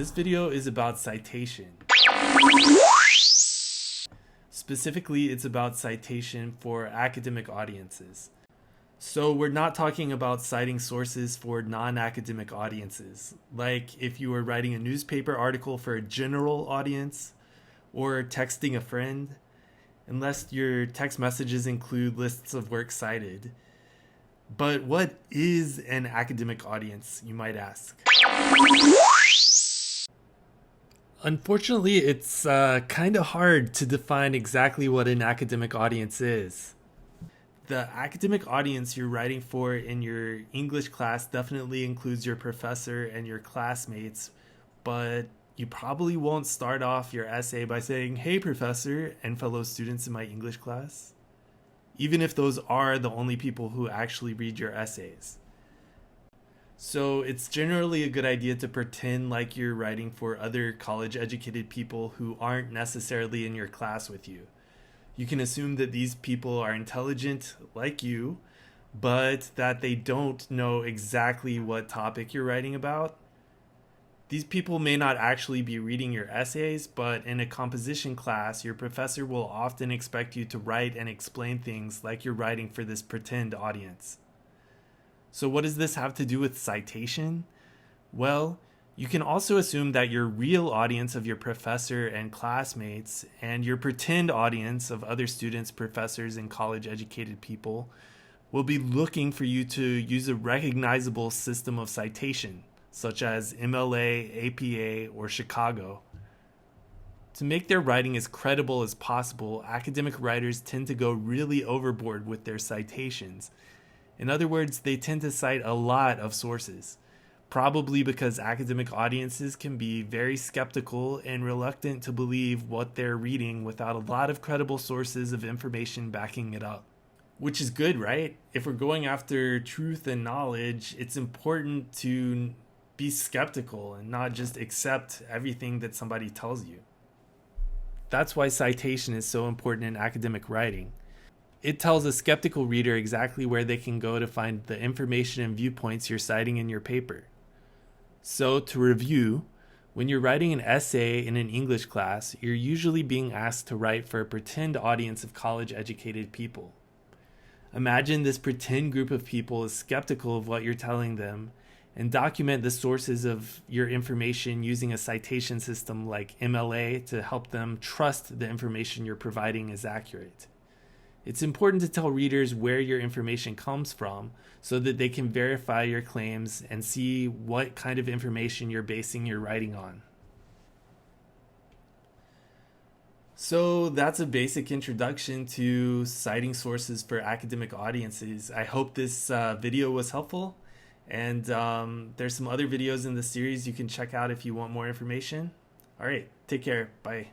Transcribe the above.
This video is about citation. Specifically, it's about citation for academic audiences. So we're not talking about citing sources for non-academic audiences, like if you were writing a newspaper article for a general audience or texting a friend, unless your text messages include lists of works cited. But what is an academic audience, you might ask? Unfortunately, it's kind of hard to define exactly what an academic audience is. The academic audience you're writing for in your English class definitely includes your professor and your classmates, but you probably won't start off your essay by saying, "Hey, professor and fellow students in my English class," even if those are the only people who actually read your essays. So it's generally a good idea to pretend like you're writing for other college-educated people who aren't necessarily in your class with you. You can assume that these people are intelligent like you, but that they don't know exactly what topic you're writing about. These people may not actually be reading your essays, but in a composition class, your professor will often expect you to write and explain things like you're writing for this pretend audience. So what does this have to do with citation? Well, you can also assume that your real audience of your professor and classmates and your pretend audience of other students, professors, and college-educated people will be looking for you to use a recognizable system of citation, such as MLA, APA, or Chicago. To make their writing as credible as possible, academic writers tend to go really overboard with their citations. In other words, they tend to cite a lot of sources, probably because academic audiences can be very skeptical and reluctant to believe what they're reading without a lot of credible sources of information backing it up. Which is good, right? If we're going after truth and knowledge, it's important to be skeptical and not just accept everything that somebody tells you. That's why citation is so important in academic writing. It tells a skeptical reader exactly where they can go to find the information and viewpoints you're citing in your paper. So, to review, when you're writing an essay in an English class, you're usually being asked to write for a pretend audience of college-educated people. Imagine this pretend group of people is skeptical of what you're telling them, and document the sources of your information using a citation system like MLA to help them trust the information you're providing is accurate. It's important to tell readers where your information comes from so that they can verify your claims and see what kind of information you're basing your writing on. So that's a basic introduction to citing sources for academic audiences. I hope this video was helpful, and there's some other videos in the series you can check out if you want more information. All right, take care. Bye.